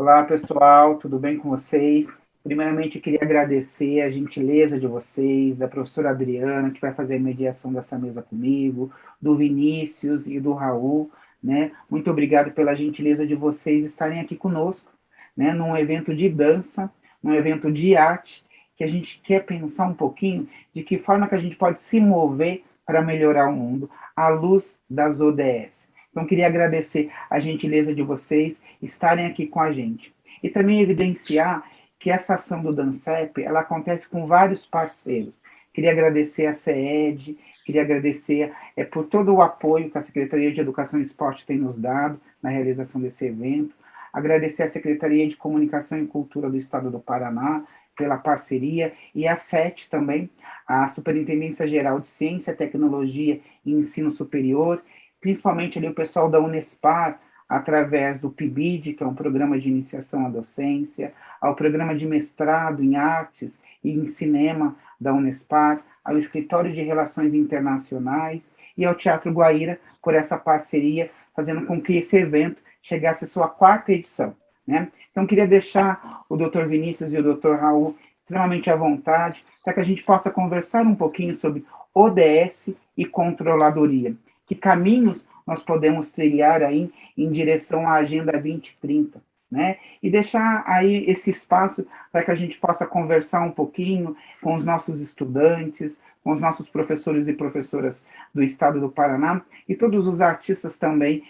Olá, pessoal, tudo bem com vocês? Primeiramente, eu queria agradecer a gentileza de vocês, da professora Adriana, que vai fazer a mediação dessa mesa comigo, do Vinícius e do Raul, né? Muito obrigado pela gentileza de vocês estarem aqui conosco, né? Num evento de dança, num evento de arte, que a gente quer pensar um pouquinho de que forma que a gente pode se mover para melhorar o mundo, à luz das ODS. Então, queria agradecer a gentileza de vocês estarem aqui com a gente. E também evidenciar que essa ação do DANCEP, ela acontece com vários parceiros. Queria agradecer a CED, queria agradecer por todo o apoio que a Secretaria de Educação e Esporte tem nos dado na realização desse evento. Agradecer à Secretaria de Comunicação e Cultura do Estado do Paraná pela parceria e a SET também, a Superintendência Geral de Ciência, Tecnologia e Ensino Superior, principalmente ali o pessoal da Unespar, através do PIBID, que é um programa de iniciação à docência, ao programa de mestrado em artes e em cinema da Unespar, ao Escritório de Relações Internacionais e ao Teatro Guaíra, por essa parceria, fazendo com que esse evento chegasse à sua 4ª edição. Né? Então, queria deixar o Dr. Vinícius e o Dr. Raul extremamente à vontade, para que a gente possa conversar um pouquinho sobre ODS e controladoria. Que caminhos nós podemos trilhar aí em direção à Agenda 2030, né? E deixar aí esse espaço para que a gente possa conversar um pouquinho com os nossos estudantes, com os nossos professores e professoras do Estado do Paraná e todos os artistas também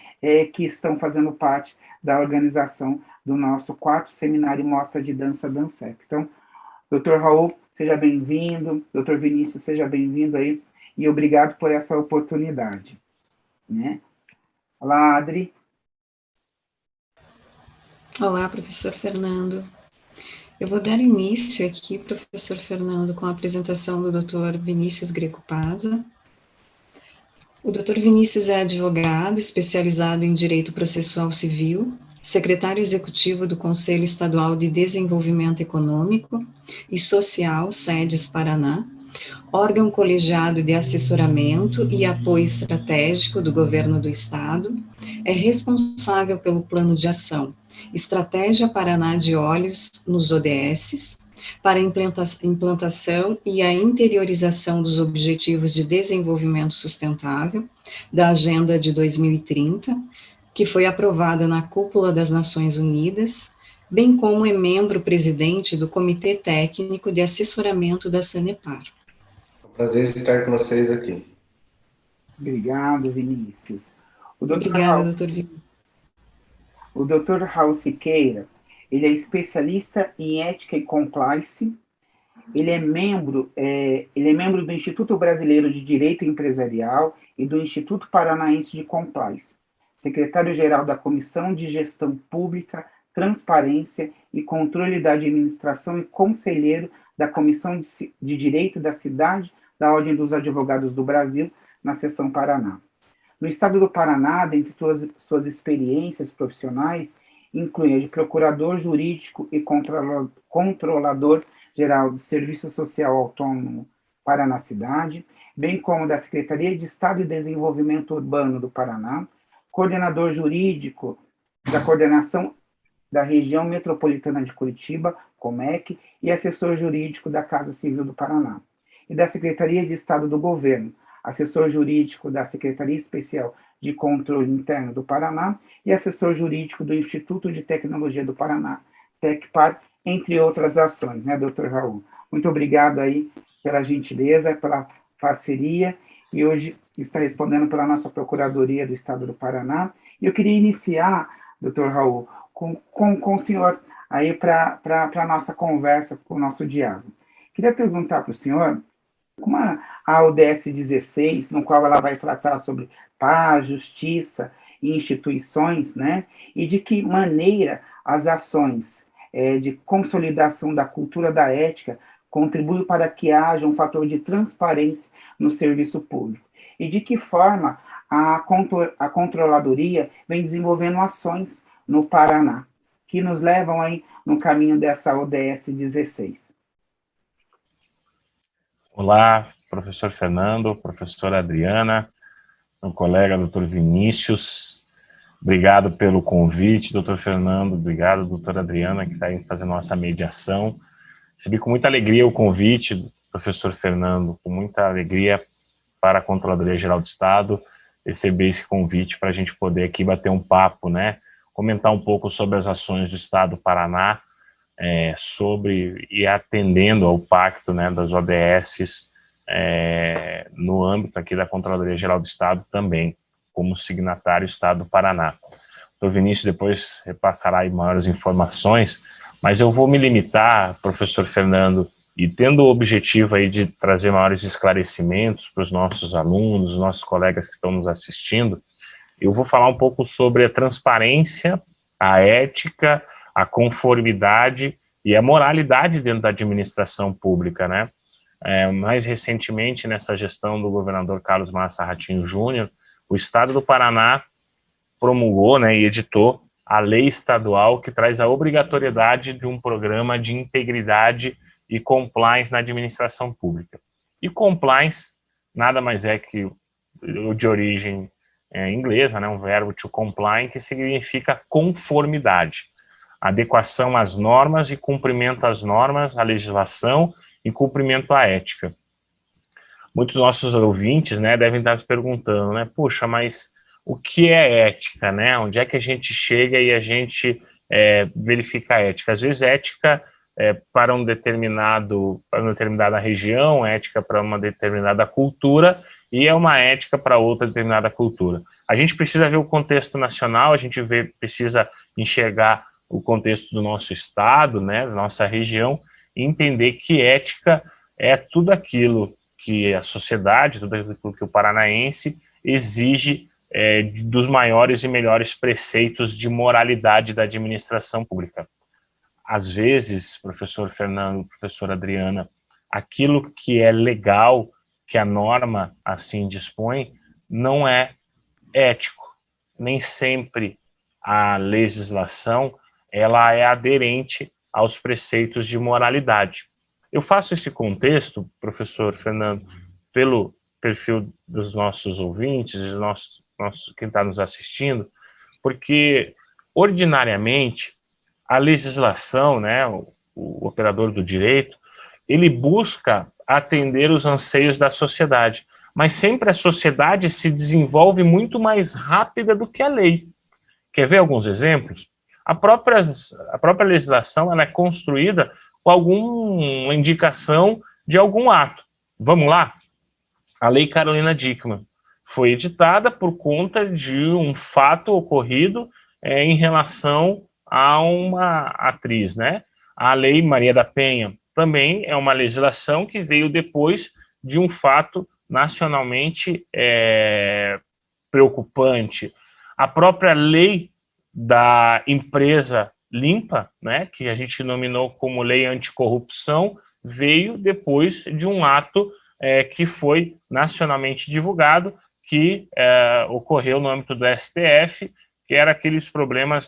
que estão fazendo parte da organização do nosso 4º Seminário Mostra de Dança DANCEP. Então, Dr. Raul, seja bem-vindo, Dr. Vinícius, seja bem-vindo aí, e obrigado por essa oportunidade. Né? Olá, Adri. Olá, professor Fernando. Eu vou dar início aqui, professor Fernando, com a apresentação do Dr. Vinícius Greco Pazza. O Dr. Vinícius é advogado especializado em Direito Processual Civil, secretário executivo do Conselho Estadual de Desenvolvimento Econômico e Social, SEDES Paraná, órgão colegiado de assessoramento e apoio estratégico do Governo do Estado, é responsável pelo Plano de Ação Estratégia Paraná de Olhos nos ODS, para a implantação e a interiorização dos Objetivos de Desenvolvimento Sustentável da Agenda de 2030, que foi aprovada na Cúpula das Nações Unidas, bem como é membro-presidente do Comitê Técnico de Assessoramento da Sanepar. Prazer estar com vocês aqui. Obrigado, Vinícius. Obrigada, doutor Vinícius. O Dr. Raul Siqueira, ele é especialista em ética e compliance, ele é membro do Instituto Brasileiro de Direito Empresarial e do Instituto Paranaense de Compliance, secretário-geral da Comissão de Gestão Pública, Transparência e Controle da Administração e conselheiro da Comissão de Direito da Cidade da Ordem dos Advogados do Brasil, na seção Paraná. No estado do Paraná, dentre suas experiências profissionais, inclui a de procurador jurídico e controlador geral do Serviço Social Autônomo Paraná Cidade, bem como da Secretaria de Estado e Desenvolvimento Urbano do Paraná, coordenador jurídico da Coordenação da Região Metropolitana de Curitiba, COMEC, e assessor jurídico da Casa Civil do Paraná, e da Secretaria de Estado do Governo, assessor jurídico da Secretaria Especial de Controle Interno do Paraná e assessor jurídico do Instituto de Tecnologia do Paraná, TecPar, entre outras ações, né, doutor Raul? Muito obrigado aí pela gentileza, pela parceria, e hoje está respondendo pela nossa Procuradoria do Estado do Paraná. E eu queria iniciar, doutor Raul, com o senhor aí para a nossa conversa, para o nosso diálogo. Queria perguntar para o senhor como a ODS 16, no qual ela vai tratar sobre paz, justiça e instituições, né? E de que maneira as ações de consolidação da cultura da ética contribuem para que haja um fator de transparência no serviço público. E de que forma a controladoria vem desenvolvendo ações no Paraná, que nos levam aí no caminho dessa ODS 16. Olá, professor Fernando, professora Adriana, meu colega doutor Vinícius. Obrigado pelo convite, doutor Fernando. Obrigado, doutora Adriana, que está aí fazendo nossa mediação. Recebi com muita alegria o convite do professor Fernando, com muita alegria para a Controladoria Geral do Estado, receber esse convite para a gente poder aqui bater um papo, né? Comentar um pouco sobre as ações do Estado do Paraná, sobre e atendendo ao pacto, né, das ODS no âmbito aqui da Controladoria Geral do Estado também, como signatário Estado do Paraná. O Vinícius depois repassará aí maiores informações, mas eu vou me limitar, professor Fernando, e tendo o objetivo aí de trazer maiores esclarecimentos para os nossos alunos, os nossos colegas que estão nos assistindo, eu vou falar um pouco sobre a transparência, a ética, a conformidade e a moralidade dentro da administração pública, né? Mais recentemente, nessa gestão do governador Carlos Massa Ratinho Júnior, o Estado do Paraná promulgou, né, e editou a lei estadual que traz a obrigatoriedade de um programa de integridade e compliance na administração pública. E compliance nada mais é que de origem inglesa, né, um verbo to comply, que significa conformidade, adequação às normas e cumprimento às normas, à legislação e cumprimento à ética. Muitos nossos ouvintes, né, devem estar se perguntando, né, puxa, mas o que é ética, né? Onde é que a gente chega e a gente verifica a ética? Às vezes ética para uma determinada região, ética para uma determinada cultura e é uma ética para outra determinada cultura. A gente precisa ver o contexto nacional, a gente precisa enxergar o contexto do nosso estado, né, da nossa região, e entender que ética é tudo aquilo que a sociedade, tudo aquilo que o paranaense exige dos maiores e melhores preceitos de moralidade da administração pública. Às vezes, professor Fernando, professora Adriana, aquilo que é legal, que a norma assim dispõe, não é ético. Nem sempre a legislação ela é aderente aos preceitos de moralidade. Eu faço esse contexto, professor Fernando, pelo perfil dos nossos ouvintes, quem está nos assistindo, porque, ordinariamente, a legislação, né, o operador do direito, ele busca atender os anseios da sociedade, mas sempre a sociedade se desenvolve muito mais rápida do que a lei. Quer ver alguns exemplos? A própria legislação ela é construída com alguma indicação de algum ato. Vamos lá? A Lei Carolina Dickmann foi editada por conta de um fato ocorrido em relação a uma atriz, né? A Lei Maria da Penha também é uma legislação que veio depois de um fato nacionalmente preocupante. A própria lei da empresa limpa, né, que a gente nominou como lei anticorrupção, veio depois de um ato que foi nacionalmente divulgado, que ocorreu no âmbito do STF, que era aqueles problemas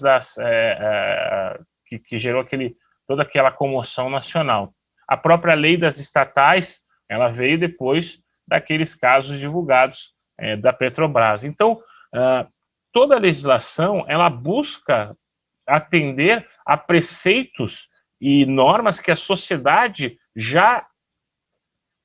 que gerou toda aquela comoção nacional. A própria lei das estatais, ela veio depois daqueles casos divulgados da Petrobras. Então, toda a legislação, ela busca atender a preceitos e normas que a sociedade já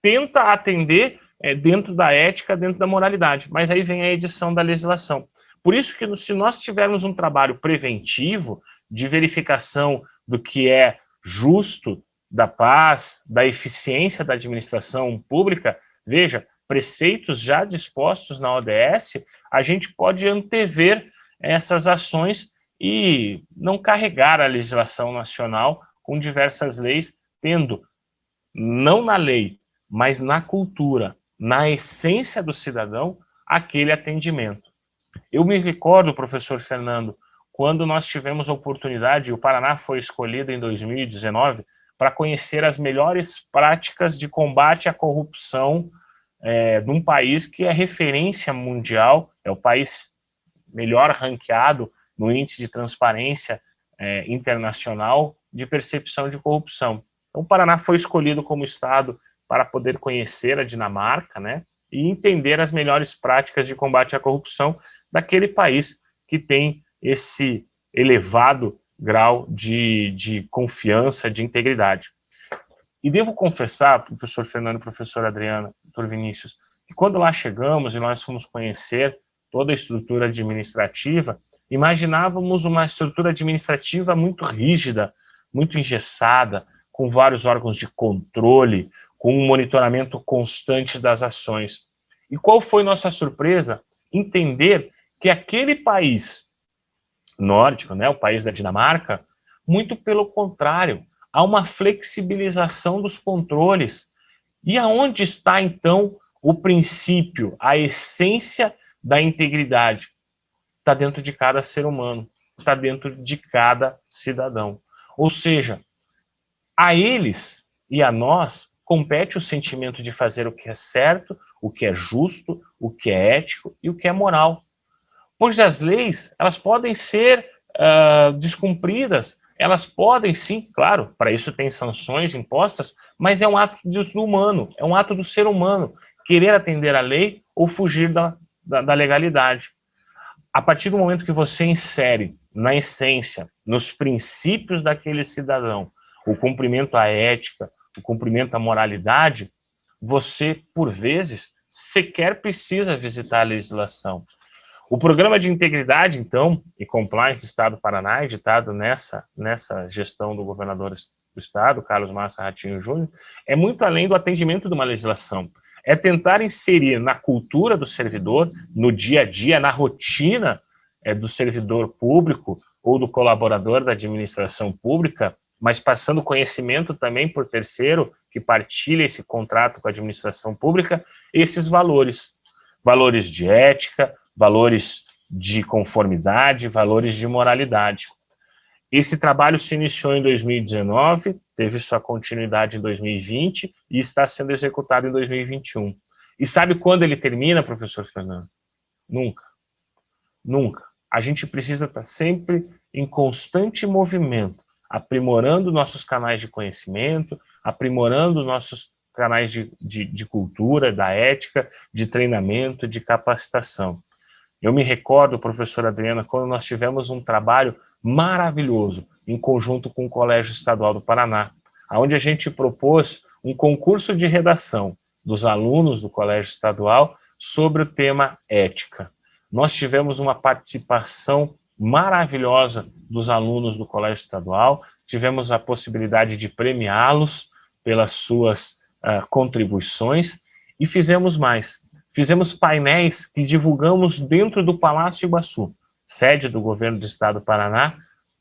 tenta atender dentro da ética, dentro da moralidade. Mas aí vem a edição da legislação. Por isso que se nós tivermos um trabalho preventivo de verificação do que é justo, da paz, da eficiência da administração pública, veja, preceitos já dispostos na ODS, a gente pode antever essas ações e não carregar a legislação nacional com diversas leis, tendo, não na lei, mas na cultura, na essência do cidadão, aquele atendimento. Eu me recordo, professor Fernando, quando nós tivemos a oportunidade, o Paraná foi escolhido em 2019 para conhecer as melhores práticas de combate à corrupção de um país que é referência mundial, é o país melhor ranqueado no índice de transparência internacional de percepção de corrupção. Então, o Paraná foi escolhido como estado para poder conhecer a Dinamarca, né, e entender as melhores práticas de combate à corrupção daquele país que tem esse elevado grau de confiança, de integridade. E devo confessar, professor Fernando e professora Adriana, doutor Vinícius, que quando lá chegamos e nós fomos conhecer toda a estrutura administrativa, imaginávamos uma estrutura administrativa muito rígida, muito engessada, com vários órgãos de controle, com um monitoramento constante das ações. E qual foi nossa surpresa? Entender que aquele país nórdico, né, o país da Dinamarca, muito pelo contrário, há uma flexibilização dos controles. E aonde está, então, o princípio, a essência da integridade? Está dentro de cada ser humano, está dentro de cada cidadão. Ou seja, a eles e a nós compete o sentimento de fazer o que é certo, o que é justo, o que é ético e o que é moral. Pois as leis, elas podem ser descumpridas, elas podem sim, claro, para isso tem sanções impostas, mas é um ato do humano, é um ato do ser humano, querer atender à lei ou fugir da legalidade. A partir do momento que você insere na essência, nos princípios daquele cidadão, o cumprimento à ética, o cumprimento à moralidade, você, por vezes, sequer precisa visitar a legislação. O Programa de Integridade, então, e Compliance do Estado do Paraná, editado nessa gestão do governador do Estado, Carlos Massa Ratinho Júnior, é muito além do atendimento de uma legislação. É tentar inserir na cultura do servidor, no dia a dia, na rotina do servidor público ou do colaborador da administração pública, mas passando conhecimento também por terceiro que partilha esse contrato com a administração pública, esses valores. Valores de ética, valores de conformidade, valores de moralidade. Esse trabalho se iniciou em 2019, teve sua continuidade em 2020 e está sendo executado em 2021. E sabe quando ele termina, professor Fernando? Nunca. Nunca. A gente precisa estar sempre em constante movimento, aprimorando nossos canais de conhecimento, aprimorando nossos canais de cultura, da ética, de treinamento, de capacitação. Eu me recordo, professora Adriana, quando nós tivemos um trabalho maravilhoso em conjunto com o Colégio Estadual do Paraná, onde a gente propôs um concurso de redação dos alunos do Colégio Estadual sobre o tema ética. Nós tivemos uma participação maravilhosa dos alunos do Colégio Estadual, tivemos a possibilidade de premiá-los pelas suas contribuições e fizemos mais. Fizemos painéis que divulgamos dentro do Palácio Iguaçu, sede do governo do Estado do Paraná,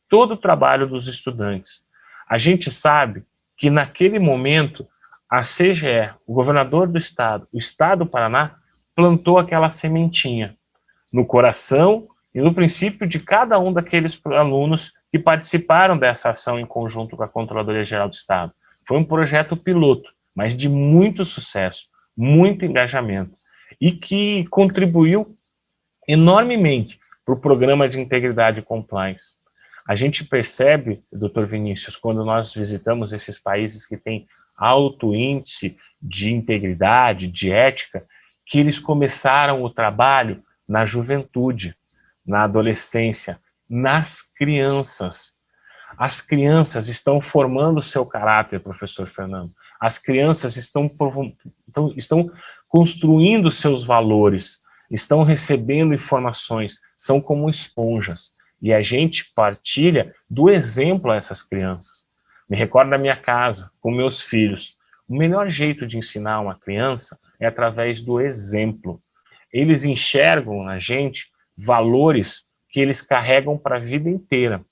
todo o trabalho dos estudantes. A gente sabe que naquele momento a CGE, o governador do Estado, o Estado do Paraná, plantou aquela sementinha no coração e no princípio de cada um daqueles alunos que participaram dessa ação em conjunto com a Controladoria Geral do Estado. Foi um projeto piloto, mas de muito sucesso, muito engajamento, e que contribuiu enormemente para o Programa de Integridade e Compliance. A gente percebe, doutor Vinícius, quando nós visitamos esses países que têm alto índice de integridade, de ética, que eles começaram o trabalho na juventude, na adolescência, nas crianças. As crianças estão formando o seu caráter, professor Fernando. As crianças estão construindo seus valores, estão recebendo informações, são como esponjas. E a gente partilha do exemplo a essas crianças. Me recordo da minha casa, com meus filhos. O melhor jeito de ensinar uma criança é através do exemplo. Eles enxergam na gente valores que eles carregam para a vida inteira.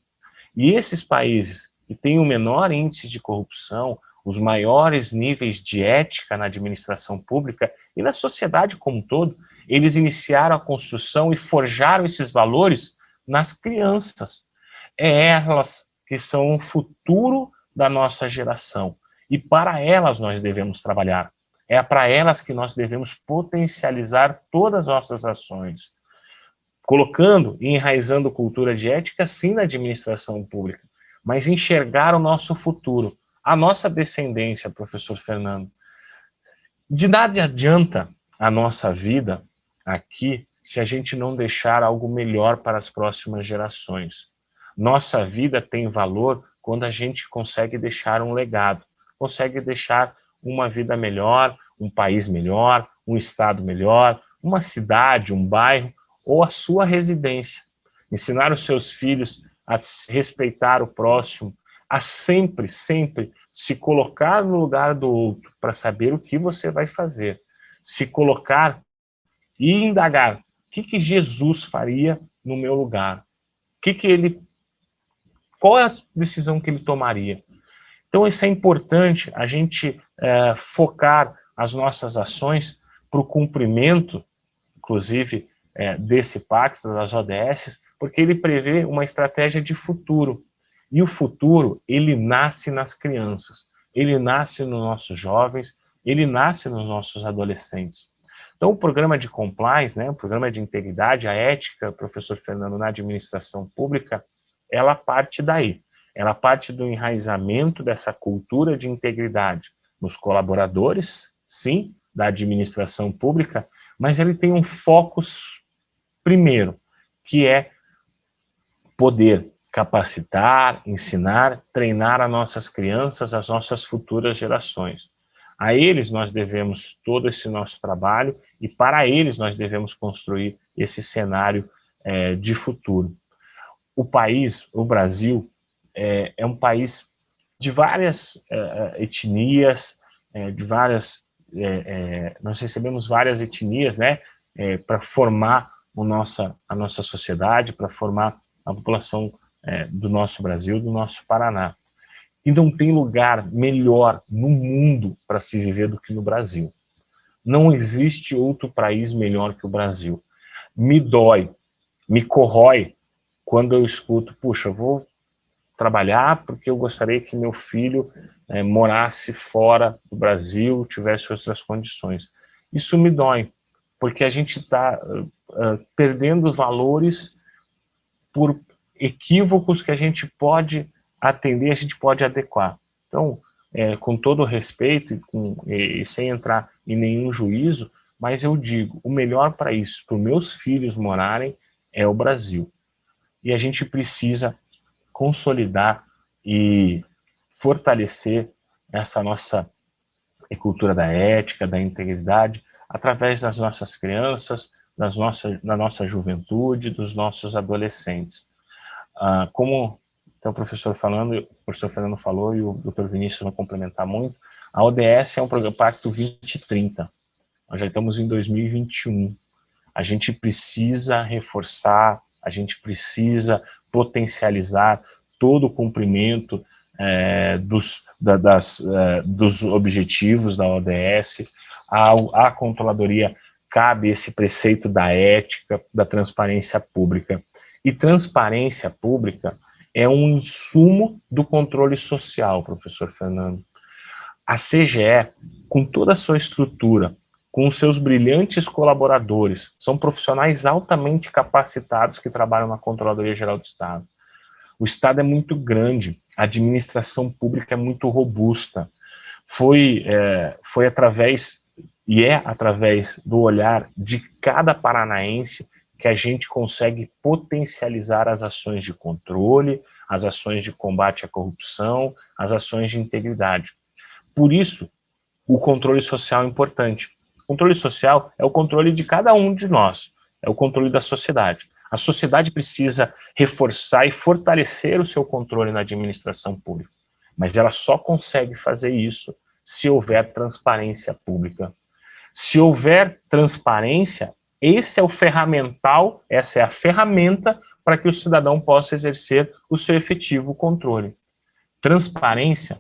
E esses países que têm o menor índice de corrupção, os maiores níveis de ética na administração pública e na sociedade como um todo, eles iniciaram a construção e forjaram esses valores nas crianças. É elas que são o futuro da nossa geração. E para elas nós devemos trabalhar. É para elas que nós devemos potencializar todas as nossas ações. Colocando e enraizando cultura de ética, sim, na administração pública, mas enxergar o nosso futuro, a nossa descendência, professor Fernando. De nada adianta a nossa vida aqui se a gente não deixar algo melhor para as próximas gerações. Nossa vida tem valor quando a gente consegue deixar um legado, consegue deixar uma vida melhor, um país melhor, um estado melhor, uma cidade, um bairro ou a sua residência. Ensinar os seus filhos a respeitar o próximo, a sempre, sempre se colocar no lugar do outro para saber o que você vai fazer. Se colocar e indagar o que Jesus faria no meu lugar. Qual é a decisão que ele tomaria? Então, isso é importante, a gente focar as nossas ações para o cumprimento, inclusive, desse pacto das ODS, porque ele prevê uma estratégia de futuro. E o futuro, ele nasce nas crianças, ele nasce nos nossos jovens, ele nasce nos nossos adolescentes. Então, o programa de compliance, né, o programa de integridade, a ética, professor Fernando, na administração pública, ela parte daí. Ela parte do enraizamento dessa cultura de integridade nos colaboradores, sim, da administração pública, mas ele tem um foco primeiro, que é poder capacitar, ensinar, treinar as nossas crianças, as nossas futuras gerações. A eles nós devemos todo esse nosso trabalho e para eles nós devemos construir esse cenário de futuro. O país, o Brasil, é um país de várias etnias, nós recebemos várias etnias, né, para formar a nossa sociedade, para formar a população do nosso Brasil, do nosso Paraná. E não tem lugar melhor no mundo para se viver do que no Brasil. Não existe outro país melhor que o Brasil. Me dói, me corrói quando eu escuto, puxa, eu vou trabalhar porque eu gostaria que meu filho morasse fora do Brasil, tivesse outras condições. Isso me dói, porque a gente está perdendo valores por equívocos que a gente pode atender, a gente pode adequar. Então, com todo respeito e sem entrar em nenhum juízo, mas eu digo, o melhor para isso, para os meus filhos morarem, é o Brasil. E a gente precisa consolidar e fortalecer essa nossa cultura da ética, da integridade, através das nossas crianças, da nossa juventude, dos nossos adolescentes. Como o professor Fernando falou e o Dr. Vinícius vai complementar muito, a ODS é um programa Pacto 2030. Nós já estamos em 2021. A gente precisa reforçar, a gente precisa potencializar todo o cumprimento dos objetivos da ODS. À controladoria cabe esse preceito da ética, da transparência pública. E transparência pública é um insumo do controle social, professor Fernando. A CGE, com toda a sua estrutura, com os seus brilhantes colaboradores, são profissionais altamente capacitados que trabalham na Controladoria Geral do Estado. O Estado é muito grande, a administração pública é muito robusta. Foi através, e é através do olhar de cada paranaense que a gente consegue potencializar as ações de controle, as ações de combate à corrupção, as ações de integridade. Por isso, o controle social é importante. O controle social é o controle de cada um de nós, é o controle da sociedade. A sociedade precisa reforçar e fortalecer o seu controle na administração pública, mas ela só consegue fazer isso se houver transparência pública. Se houver transparência, esse é o ferramental, essa é a ferramenta para que o cidadão possa exercer o seu efetivo controle. Transparência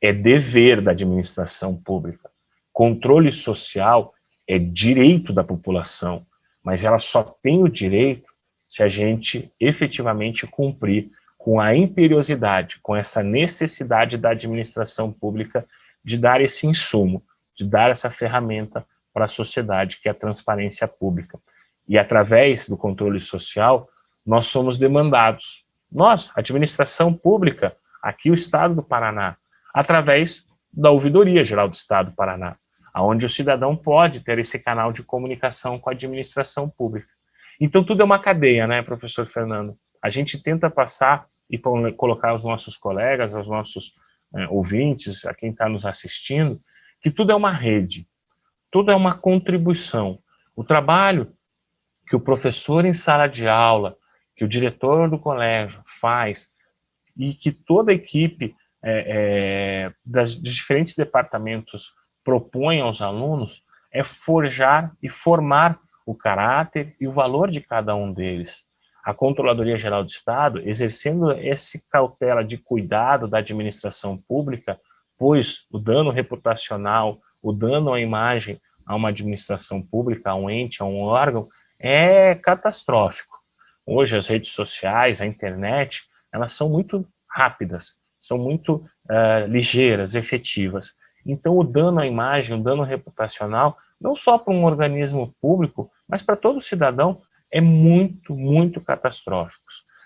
é dever da administração pública. Controle social é direito da população, mas ela só tem o direito se a gente efetivamente cumprir com a imperiosidade, com essa necessidade da administração pública de dar esse insumo, de dar essa ferramenta para a sociedade, que é a transparência pública. E através do controle social, nós somos demandados. Nós, administração pública, aqui o Estado do Paraná, através da Ouvidoria Geral do Estado do Paraná, onde o cidadão pode ter esse canal de comunicação com a administração pública. Então, tudo é uma cadeia, né, professor Fernando? A gente tenta passar e colocar os nossos colegas, os nossos ouvintes, a quem está nos assistindo, que tudo é uma rede, tudo é uma contribuição. O trabalho que o professor em sala de aula, que o diretor do colégio faz, e que toda a equipe dos diferentes departamentos propõe aos alunos, é forjar e formar o caráter e o valor de cada um deles. A Controladoria Geral do Estado, exercendo esse cautela de cuidado da administração pública, pois o dano reputacional, o dano à imagem a uma administração pública, a um ente, a um órgão, é catastrófico. Hoje as redes sociais, a internet, elas são muito rápidas, são muito ligeiras, efetivas. Então o dano à imagem, o dano reputacional, não só para um organismo público, mas para todo cidadão, é muito, muito catastrófico,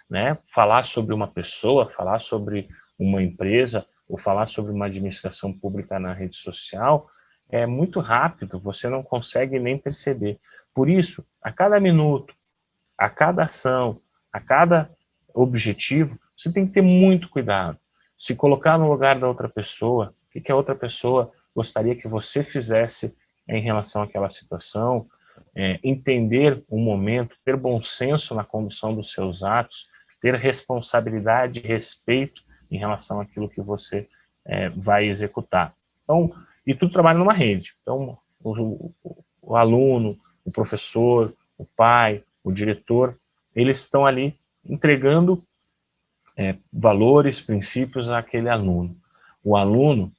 né? Falar sobre uma pessoa, falar sobre uma empresa, ou falar sobre uma administração pública na rede social, é muito rápido, você não consegue nem perceber. Por isso, a cada minuto, a cada ação, a cada objetivo, você tem que ter muito cuidado. Se colocar no lugar da outra pessoa, o que a outra pessoa gostaria que você fizesse em relação àquela situação, entender o momento, ter bom senso na condução dos seus atos, ter responsabilidade e respeito em relação àquilo que você vai executar. Então, e tudo trabalha numa rede. Então, o aluno, o professor, o pai, o diretor, eles estão ali entregando valores, princípios àquele aluno. O aluno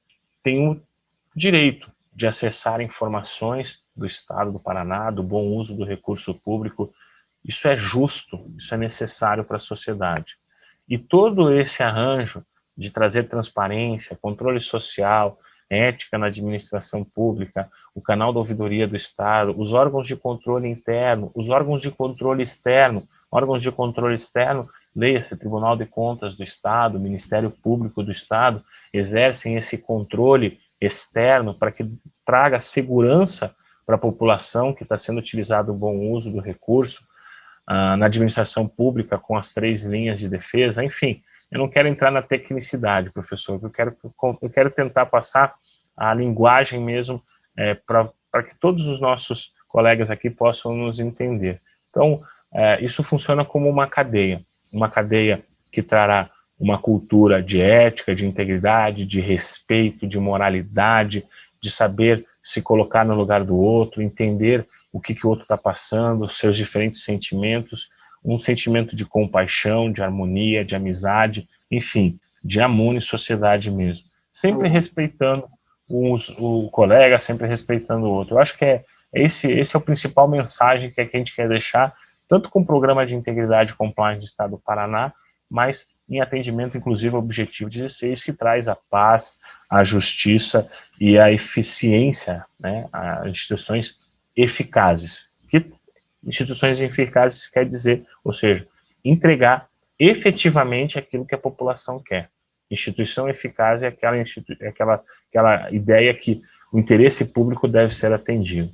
tem o direito de acessar informações do Estado do Paraná, do bom uso do recurso público. Isso é justo, isso é necessário para a sociedade. E todo esse arranjo de trazer transparência, controle social, ética na administração pública, o canal da ouvidoria do Estado, os órgãos de controle interno, os órgãos de controle externo, leia-se Tribunal de Contas do Estado, Ministério Público do Estado, exercem esse controle externo para que traga segurança para a população que está sendo utilizado o bom uso do recurso, na administração pública com as 3 linhas de defesa, enfim. Eu não quero entrar na tecnicidade, professor, eu quero tentar passar a linguagem mesmo para que todos os nossos colegas aqui possam nos entender. Então, isso funciona como uma cadeia que trará uma cultura de ética, de integridade, de respeito, de moralidade, de saber se colocar no lugar do outro, entender o que o outro está passando, seus diferentes sentimentos, um sentimento de compaixão, de harmonia, de amizade, enfim, de amor e sociedade mesmo. Sempre respeitando o colega, sempre respeitando o outro. Eu acho que esse é o principal mensagem que a gente quer deixar, tanto com o Programa de Integridade e Compliance do Estado do Paraná, mas em atendimento, inclusive, ao Objetivo 16, que traz a paz, a justiça e a eficiência, né, a instituições eficazes. Que instituições eficazes quer dizer, ou seja, entregar efetivamente aquilo que a população quer. Instituição eficaz é aquela ideia que o interesse público deve ser atendido.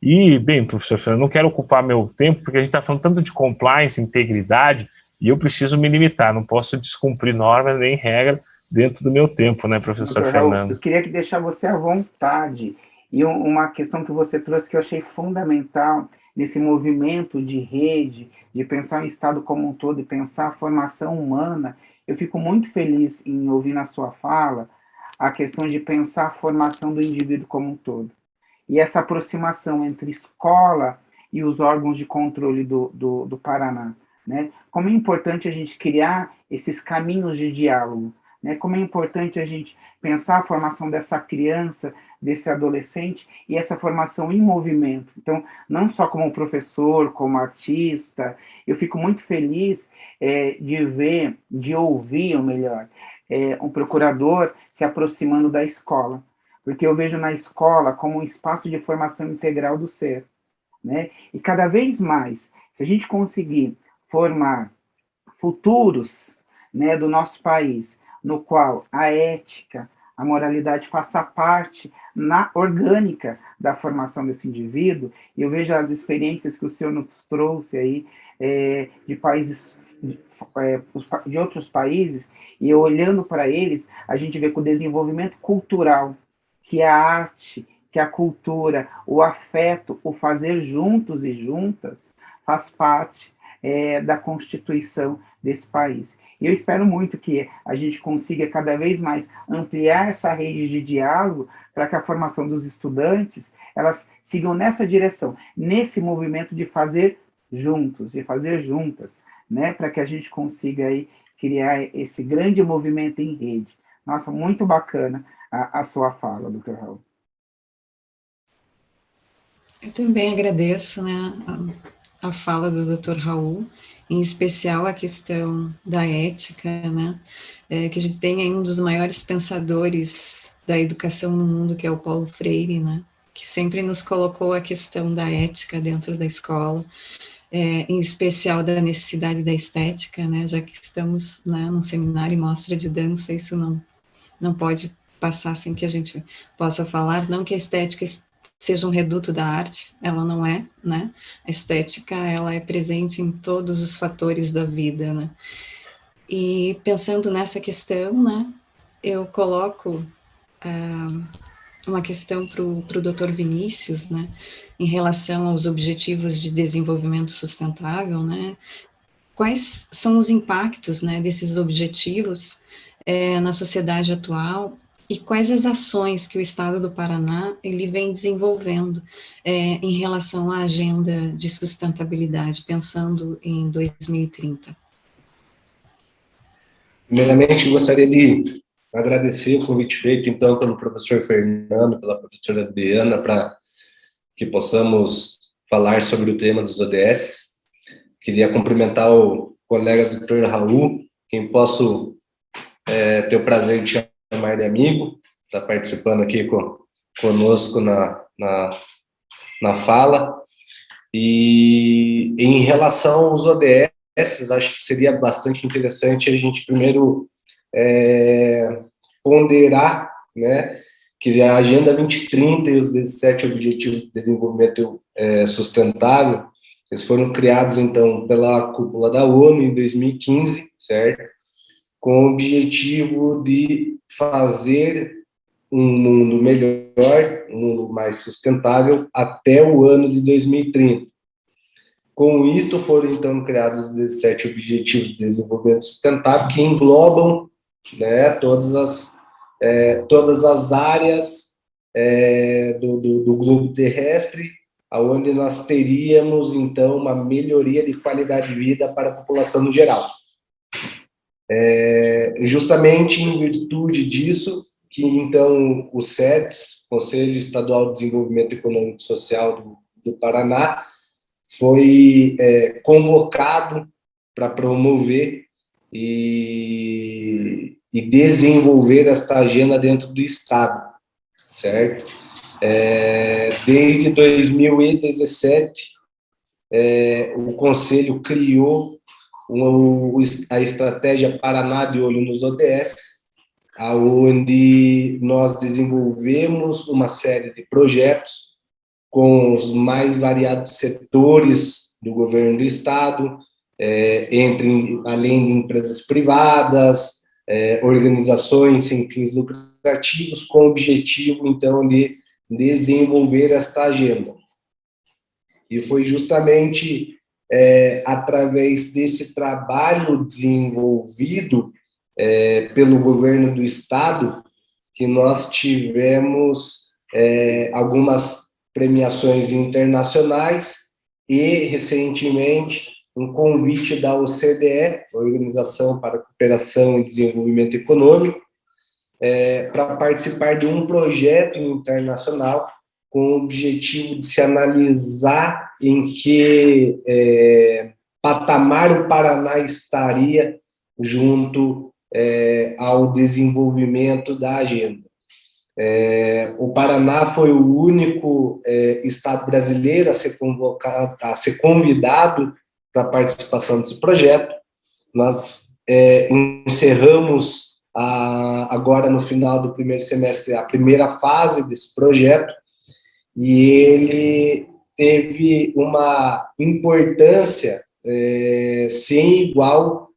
E, bem, professor Fernando, não quero ocupar meu tempo, porque a gente está falando tanto de compliance, integridade, e eu preciso me limitar, não posso descumprir normas nem regra dentro do meu tempo, né, professor Fernando? Eu queria deixar você à vontade. E uma questão que você trouxe que eu achei fundamental nesse movimento de rede, de pensar o Estado como um todo e pensar a formação humana, eu fico muito feliz em ouvir na sua fala a questão de pensar a formação do indivíduo como um todo. E essa aproximação entre escola e os órgãos de controle do Paraná, né? Como é importante a gente criar esses caminhos de diálogo, né? Como é importante a gente pensar a formação dessa criança, desse adolescente, e essa formação em movimento. Então, não só como professor, como artista, eu fico muito feliz de ouvir, ou melhor, um procurador se aproximando da escola, porque eu vejo na escola como um espaço de formação integral do ser, né? E cada vez mais, se a gente conseguir formar futuros, né, do nosso país, no qual a ética, a moralidade faça parte orgânica da formação desse indivíduo. E eu vejo as experiências que o senhor nos trouxe aí de países, de outros países, e eu, olhando para eles, a gente vê que o desenvolvimento cultural, que a arte, que a cultura, o afeto, o fazer juntos e juntas, faz parte da constituição desse país. E eu espero muito que a gente consiga cada vez mais ampliar essa rede de diálogo para que a formação dos estudantes, elas sigam nessa direção, nesse movimento de fazer juntos, de fazer juntas, né, para que a gente consiga aí criar esse grande movimento em rede. Nossa, muito bacana a sua fala, doutor Raul. Eu também agradeço, né, a fala do Dr. Raul, em especial a questão da ética, né, que a gente tem aí um dos maiores pensadores da educação no mundo, que é o Paulo Freire, né, que sempre nos colocou a questão da ética dentro da escola, em especial da necessidade da estética, né, já que estamos, né, num seminário e mostra de dança, isso não pode passar sem que a gente possa falar, não que a estética seja um reduto da arte, ela não é, né? A estética, ela é presente em todos os fatores da vida, né? E pensando nessa questão, né, eu coloco uma questão para o Dr. Vinícius, né, em relação aos objetivos de desenvolvimento sustentável, né? Quais são os impactos, né, desses objetivos na sociedade atual? E quais as ações que o Estado do Paraná ele vem desenvolvendo em relação à agenda de sustentabilidade, pensando em 2030? Primeiramente, gostaria de agradecer o convite feito, então, pelo professor Fernando, pela professora Adriana, para que possamos falar sobre o tema dos ODS. Queria cumprimentar o colega doutor Raul, quem posso ter o prazer de chamar de amigo, está participando aqui conosco na fala. E em relação aos ODS, acho que seria bastante interessante a gente primeiro ponderar, né, que a Agenda 2030 e os 17 Objetivos de Desenvolvimento Sustentável, eles foram criados, então, pela cúpula da ONU em 2015, certo? Com o objetivo de fazer um mundo melhor, um mundo mais sustentável, até o ano de 2030. Com isto, foram, então, criados os 17 Objetivos de Desenvolvimento Sustentável, que englobam, né, todas as áreas do globo terrestre, onde nós teríamos, então, uma melhoria de qualidade de vida para a população no geral. Justamente em virtude disso, que, então, o CEDES, Conselho Estadual de Desenvolvimento Econômico e Social do Paraná, foi convocado para promover e desenvolver esta agenda dentro do Estado, certo? Desde 2017, o Conselho criou a estratégia Paraná de Olho nos ODS, onde nós desenvolvemos uma série de projetos com os mais variados setores do governo do Estado, além de empresas privadas, organizações sem fins lucrativos, com o objetivo, então, de desenvolver esta agenda. E foi justamente através desse trabalho desenvolvido pelo governo do Estado que nós tivemos algumas premiações internacionais e, recentemente, um convite da OCDE, Organização para a Cooperação e Desenvolvimento Econômico, para participar de um projeto internacional com o objetivo de se analisar em que patamar o Paraná estaria junto ao desenvolvimento da agenda. O Paraná foi o único estado brasileiro a ser convidado para a participação desse projeto. Nós encerramos agora no final do primeiro semestre, a primeira fase desse projeto, e ele teve uma importância sem igual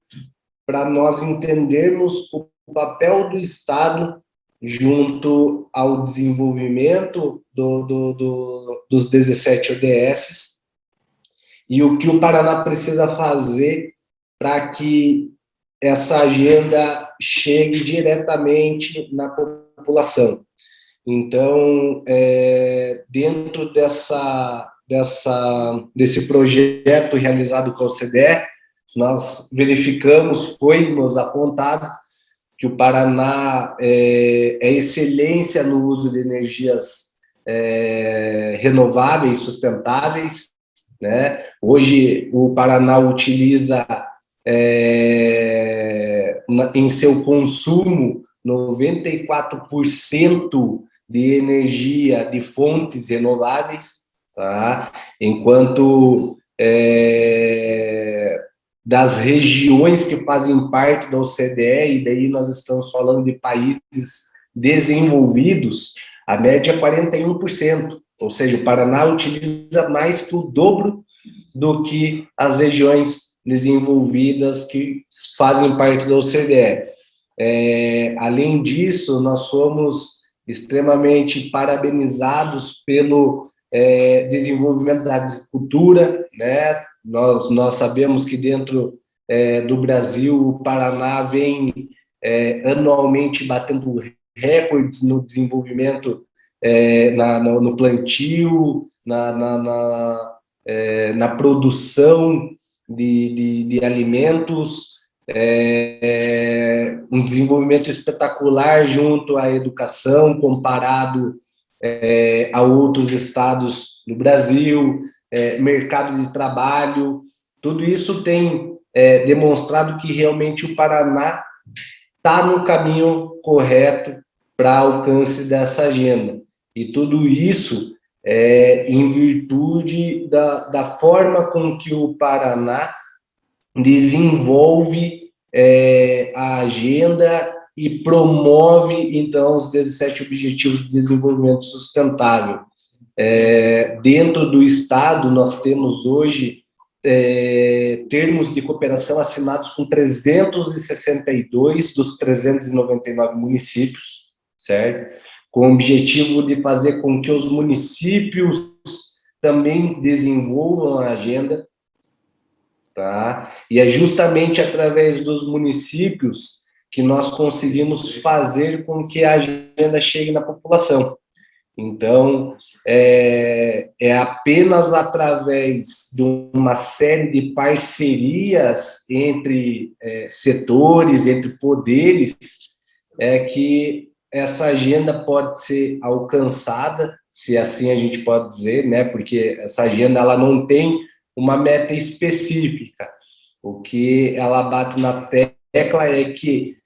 para nós entendermos o papel do Estado junto ao desenvolvimento dos 17 ODS e o que o Paraná precisa fazer para que essa agenda chegue diretamente na população. Então, dentro desse projeto realizado com a OCDE, nós verificamos, foi nos apontado, que o Paraná é excelência no uso de energias renováveis, sustentáveis, né? Hoje, o Paraná utiliza em seu consumo 94% de energia de fontes renováveis, tá? Enquanto das regiões que fazem parte da OCDE, e daí nós estamos falando de países desenvolvidos, a média é 41%, ou seja, o Paraná utiliza mais que o dobro do que as regiões desenvolvidas que fazem parte da OCDE. Além disso, nós somos extremamente parabenizados pelo desenvolvimento da agricultura, né? Nós sabemos que dentro do Brasil, o Paraná vem anualmente batendo recordes no desenvolvimento, no plantio, na produção de alimentos, um desenvolvimento espetacular junto à educação, comparado a outros estados do Brasil, mercado de trabalho, tudo isso tem demonstrado que realmente o Paraná está no caminho correto para alcance dessa agenda. E tudo isso em virtude da forma com que o Paraná desenvolve a agenda e promove, então, os 17 Objetivos de Desenvolvimento Sustentável. Dentro do Estado, nós temos hoje termos de cooperação assinados com 362 dos 399 municípios, certo? Com o objetivo de fazer com que os municípios também desenvolvam a agenda, tá? E é justamente através dos municípios que nós conseguimos fazer com que a agenda chegue na população. Então, é apenas através de uma série de parcerias entre setores, entre poderes, que essa agenda pode ser alcançada, se assim a gente pode dizer, né? Porque essa agenda ela não tem uma meta específica. O que ela bate na tecla é que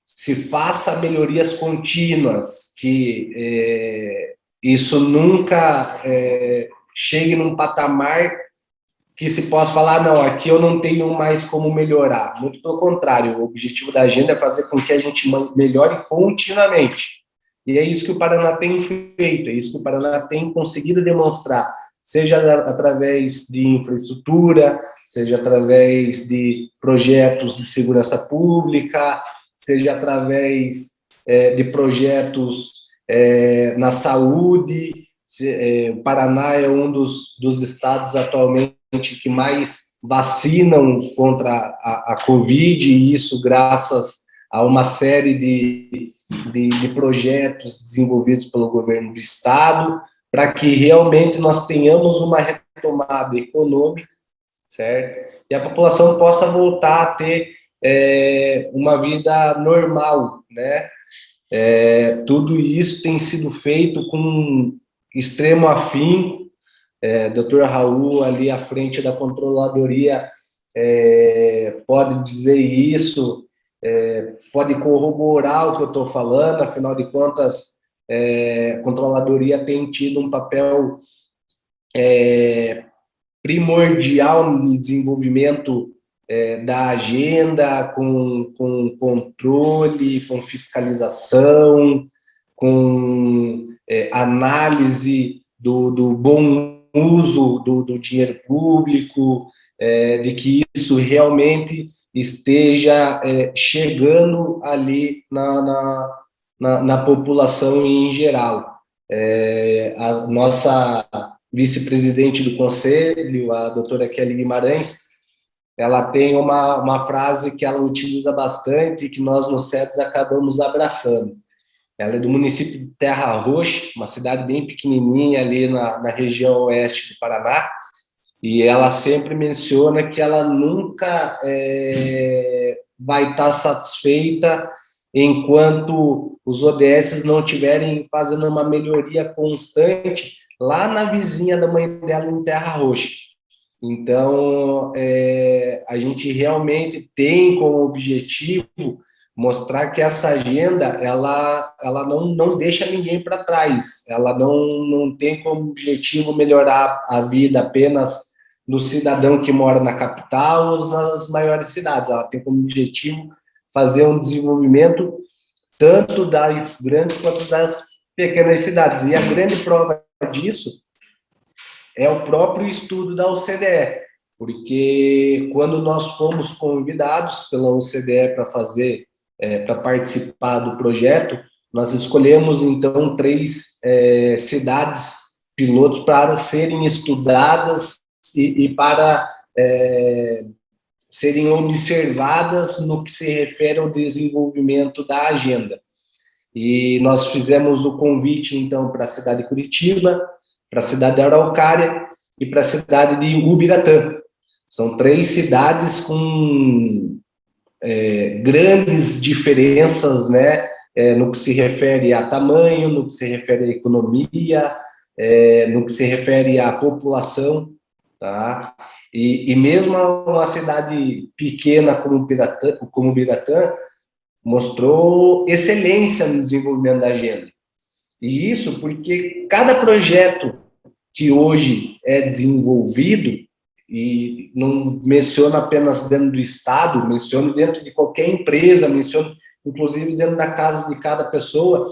se faça melhorias contínuas, que isso nunca chegue num patamar que se possa falar, não, aqui eu não tenho mais como melhorar. Muito pelo contrário, o objetivo da agenda é fazer com que a gente melhore continuamente. E é isso que o Paraná tem feito, é isso que o Paraná tem conseguido demonstrar, seja através de infraestrutura, seja através de projetos de segurança pública, seja através de projetos na saúde. O Paraná é um dos estados atualmente que mais vacinam contra a Covid, e isso graças a uma série de projetos desenvolvidos pelo governo do estado, para que realmente nós tenhamos uma retomada econômica, certo? E a população possa voltar a ter uma vida normal, né? Tudo isso tem sido feito com extremo afinco. Dr. Raul, ali à frente da controladoria, pode dizer isso, pode corroborar o que eu estou falando, afinal de contas, a controladoria tem tido um papel primordial no desenvolvimento da agenda, com controle, com fiscalização, com análise do bom uso do dinheiro público, de que isso realmente esteja chegando ali na população em geral. A nossa vice-presidente do Conselho, a doutora Kelly Guimarães, ela tem uma frase que ela utiliza bastante e que nós, no SEDES, acabamos abraçando. Ela é do município de Terra Roxa, uma cidade bem pequenininha ali na região oeste do Paraná, e ela sempre menciona que ela nunca vai estar satisfeita enquanto os ODS não estiverem fazendo uma melhoria constante lá na vizinha da mãe dela, em Terra Roxa. Então, a gente realmente tem como objetivo mostrar que essa agenda ela não deixa ninguém para trás, ela não tem como objetivo melhorar a vida apenas do cidadão que mora na capital ou nas maiores cidades, ela tem como objetivo fazer um desenvolvimento tanto das grandes quanto das pequenas cidades, e a grande prova disso é o próprio estudo da OCDE, porque quando nós fomos convidados pela OCDE para participar do projeto, nós escolhemos, então, 3 cidades pilotos para serem estudadas e para serem observadas no que se refere ao desenvolvimento da agenda. E nós fizemos o convite, então, para a cidade de Curitiba, para a cidade de Araucária e para a cidade de Ubiratã. São 3 cidades com grandes diferenças, né, no que se refere a tamanho, no que se refere à economia, no que se refere à população, tá? E mesmo uma cidade pequena como Ubiratã mostrou excelência no desenvolvimento da agenda. E isso porque cada projeto que hoje é desenvolvido, e não menciono apenas dentro do Estado, menciono dentro de qualquer empresa, menciono inclusive dentro da casa de cada pessoa,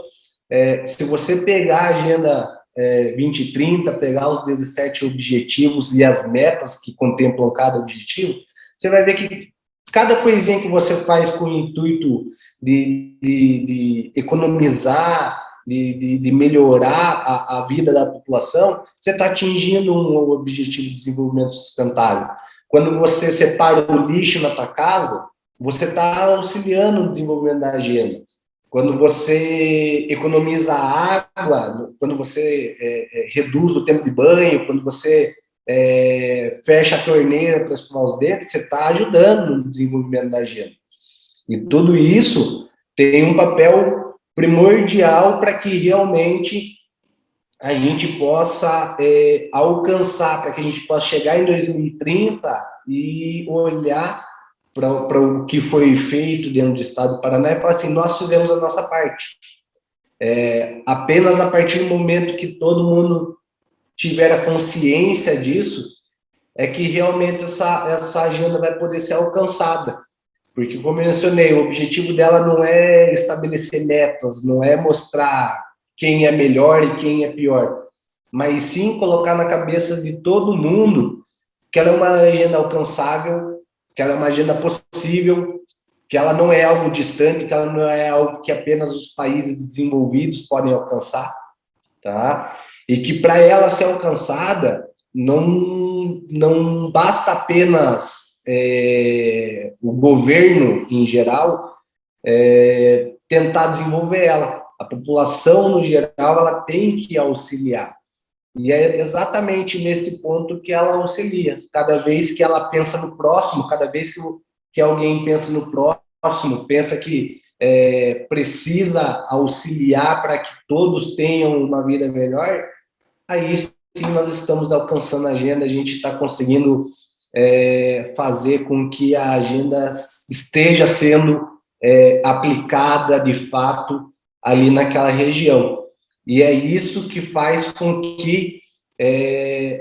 se você pegar a Agenda 2030, pegar os 17 objetivos e as metas que contemplam cada objetivo, você vai ver que cada coisinha que você faz com o intuito de economizar, de melhorar a vida da população, você está atingindo um objetivo de desenvolvimento sustentável. Quando você separa o lixo na tua casa, você está auxiliando o desenvolvimento da agenda. Quando você economiza água, quando você reduz o tempo de banho, quando você fecha a torneira para escovar os dentes, você está ajudando no desenvolvimento da agenda. E tudo isso tem um papel primordial para que realmente a gente possa alcançar, para que a gente possa chegar em 2030 e olhar para o que foi feito dentro do estado do Paraná e falar assim, nós fizemos a nossa parte. Apenas a partir do momento que todo mundo tiver a consciência disso, é que realmente essa agenda vai poder ser alcançada. Porque, como eu mencionei, o objetivo dela não é estabelecer metas, não é mostrar quem é melhor e quem é pior, mas sim colocar na cabeça de todo mundo que ela é uma agenda alcançável, que ela é uma agenda possível, que ela não é algo distante, que ela não é algo que apenas os países desenvolvidos podem alcançar, tá? E que para ela ser alcançada, não basta apenas o governo, em geral, tentar desenvolver ela. A população, no geral, ela tem que auxiliar. E é exatamente nesse ponto que ela auxilia. Cada vez que ela pensa no próximo, cada vez que alguém pensa no próximo, pensa que precisa auxiliar para que todos tenham uma vida melhor, aí sim nós estamos alcançando a agenda, a gente está conseguindo fazer com que a agenda esteja sendo aplicada de fato ali naquela região. E é isso que faz com que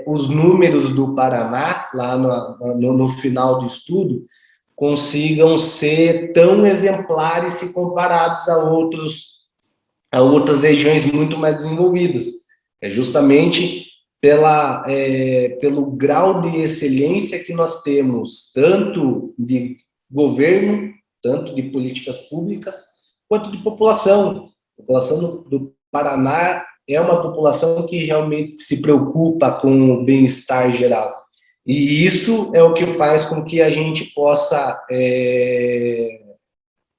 os números do Paraná, lá no final do estudo, consigam ser tão exemplares se comparados a outras regiões muito mais desenvolvidas. É justamente pelo grau de excelência que nós temos, tanto de governo, tanto de políticas públicas, quanto de população. A população do Paraná é uma população que realmente se preocupa com o bem-estar geral. E isso é o que faz com que a gente possa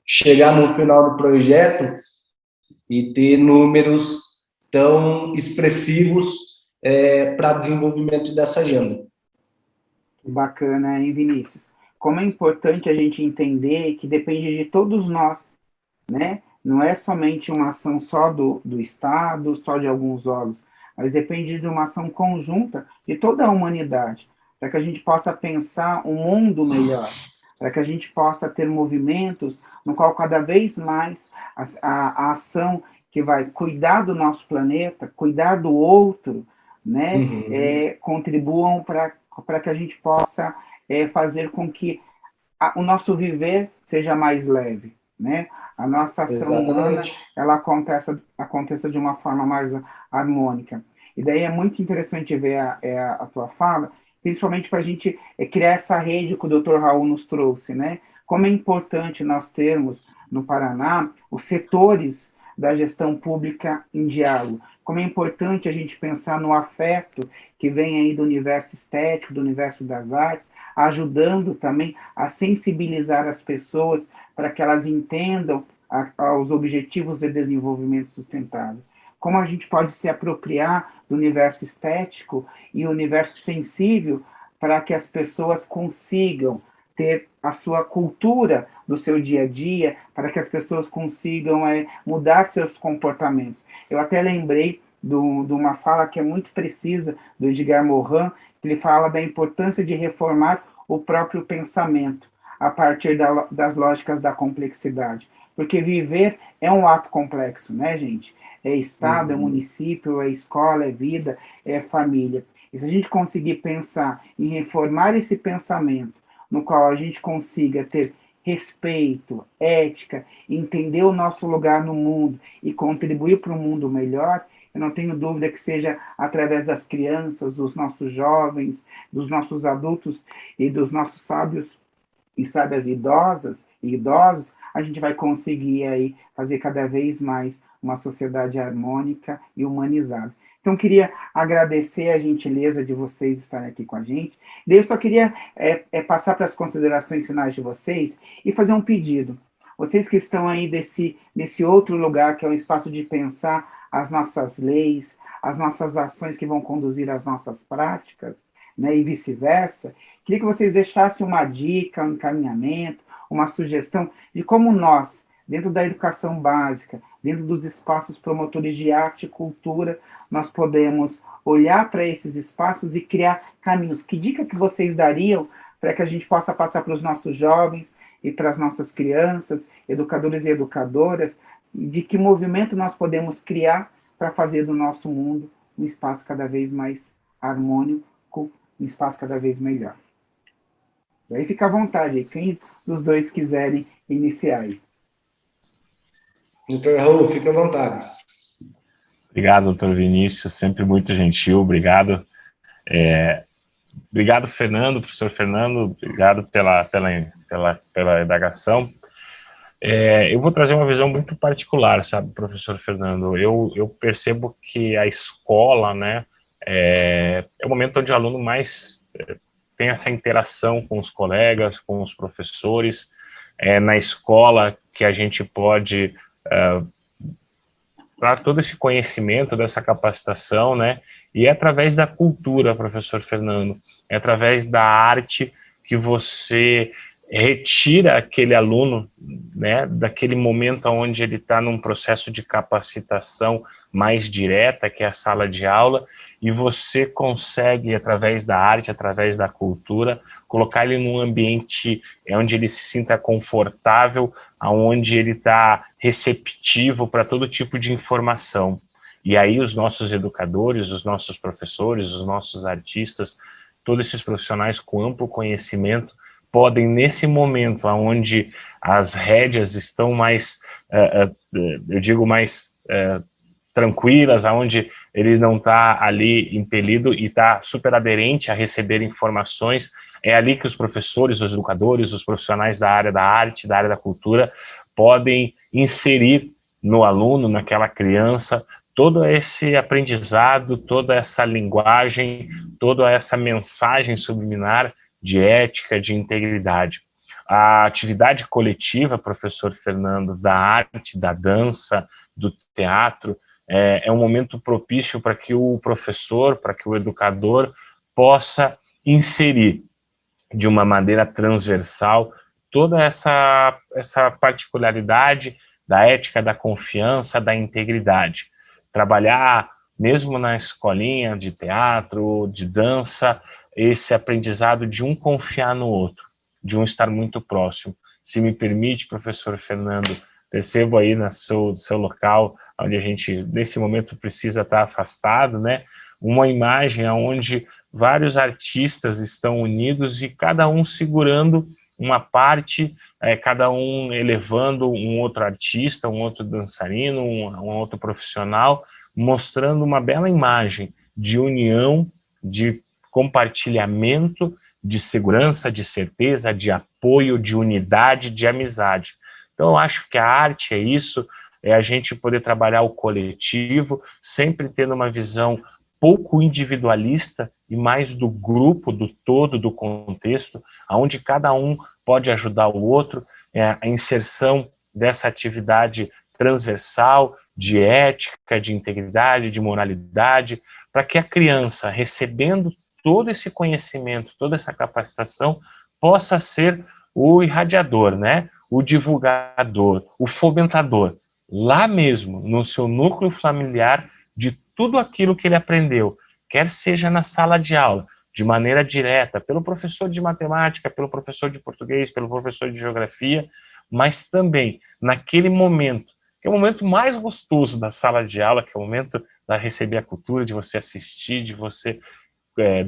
chegar no final do projeto e ter números tão expressivos para desenvolvimento dessa agenda. Bacana, hein, Vinícius? Como é importante a gente entender que depende de todos nós, né? Não é somente uma ação só do Estado, só de alguns órgãos, mas depende de uma ação conjunta de toda a humanidade, para que a gente possa pensar um mundo melhor, para que a gente possa ter movimentos no qual cada vez mais a ação que vai cuidar do nosso planeta, cuidar do outro, né, contribuam para que a gente possa fazer com que o nosso viver seja mais leve, né? A nossa ação humana, ela aconteça de uma forma mais harmônica. E daí é muito interessante ver a tua fala, principalmente para a gente criar essa rede que o Dr. Raul nos trouxe, né? Como é importante nós termos no Paraná os setores da gestão pública em diálogo. Como é importante a gente pensar no afeto que vem aí do universo estético, do universo das artes, ajudando também a sensibilizar as pessoas para que elas entendam os objetivos de desenvolvimento sustentável. Como a gente pode se apropriar do universo estético e o universo sensível para que as pessoas consigam ter a sua cultura do seu dia a dia, para que as pessoas consigam mudar seus comportamentos. Eu até lembrei de uma fala que é muito precisa do Edgar Morin, que ele fala da importância de reformar o próprio pensamento a partir das lógicas da complexidade. Porque viver é um ato complexo, né, gente? É Estado, é município, é escola, é vida, é família. E se a gente conseguir pensar em reformar esse pensamento, no qual a gente consiga ter respeito, ética, entender o nosso lugar no mundo e contribuir para um mundo melhor, eu não tenho dúvida que seja através das crianças, dos nossos jovens, dos nossos adultos e dos nossos sábios e sábias idosas e idosos, a gente vai conseguir aí fazer cada vez mais uma sociedade harmônica e humanizada. Então, queria agradecer a gentileza de vocês estarem aqui com a gente. Daí eu só queria passar para as considerações finais de vocês e fazer um pedido. Vocês que estão aí nesse outro lugar, que é o espaço de pensar as nossas leis, as nossas ações que vão conduzir as nossas práticas, né, e vice-versa, queria que vocês deixassem uma dica, um encaminhamento, uma sugestão de como nós, dentro da educação básica, dentro dos espaços promotores de arte e cultura, nós podemos olhar para esses espaços e criar caminhos. Que dica que vocês dariam para que a gente possa passar para os nossos jovens e para as nossas crianças, educadores e educadoras, de que movimento nós podemos criar para fazer do nosso mundo um espaço cada vez mais harmônico, um espaço cada vez melhor. Daí fica à vontade, quem dos dois quiserem iniciar aí. Doutor Raul, fica à vontade. Obrigado, doutor Vinícius, sempre muito gentil, obrigado. Obrigado, Fernando, professor Fernando, obrigado pela indagação. Eu vou trazer uma visão muito particular, sabe, professor Fernando? Eu percebo que a escola, né, é o momento onde o aluno mais tem essa interação com os colegas, com os professores. É na escola que a gente pode dar todo esse conhecimento, dessa capacitação, né? E é através da cultura, professor Fernando, é através da arte que você retira aquele aluno, né, daquele momento onde ele está num processo de capacitação mais direta, que é a sala de aula, e você consegue, através da arte, através da cultura, colocar ele num ambiente onde ele se sinta confortável, onde ele está receptivo para todo tipo de informação. E aí os nossos educadores, os nossos professores, os nossos artistas, todos esses profissionais com amplo conhecimento, podem, nesse momento, onde as rédeas estão mais, eu digo mais tranquilas, onde ele não está ali impelido e está super aderente a receber informações, é ali que os professores, os educadores, os profissionais da área da arte, da área da cultura, podem inserir no aluno, naquela criança, todo esse aprendizado, toda essa linguagem, toda essa mensagem subliminar de ética, de integridade. A atividade coletiva, professor Fernando, da arte, da dança, do teatro, é um momento propício para que o professor, para que o educador possa inserir de uma maneira transversal toda essa particularidade da ética, da confiança, da integridade. Trabalhar, mesmo na escolinha de teatro, de dança, esse aprendizado de um confiar no outro, de um estar muito próximo. Se me permite, professor Fernando, percebo aí no seu local, onde a gente, nesse momento, precisa estar afastado, né? Uma imagem onde vários artistas estão unidos e cada um segurando uma parte, cada um elevando um outro artista, um outro dançarino, um outro profissional, mostrando uma bela imagem de união, de compartilhamento, de segurança, de certeza, de apoio, de unidade, de amizade. Então, eu acho que a arte é isso, é a gente poder trabalhar o coletivo, sempre tendo uma visão pouco individualista e mais do grupo, do todo, do contexto, onde cada um pode ajudar o outro, a inserção dessa atividade transversal, de ética, de integridade, de moralidade, para que a criança, recebendo todo esse conhecimento, toda essa capacitação, possa ser o irradiador, né? O divulgador, o fomentador, lá mesmo, no seu núcleo familiar, de tudo aquilo que ele aprendeu, quer seja na sala de aula, de maneira direta, pelo professor de matemática, pelo professor de português, pelo professor de geografia, mas também naquele momento, que é o momento mais gostoso da sala de aula, que é o momento de receber a cultura, de você assistir, de você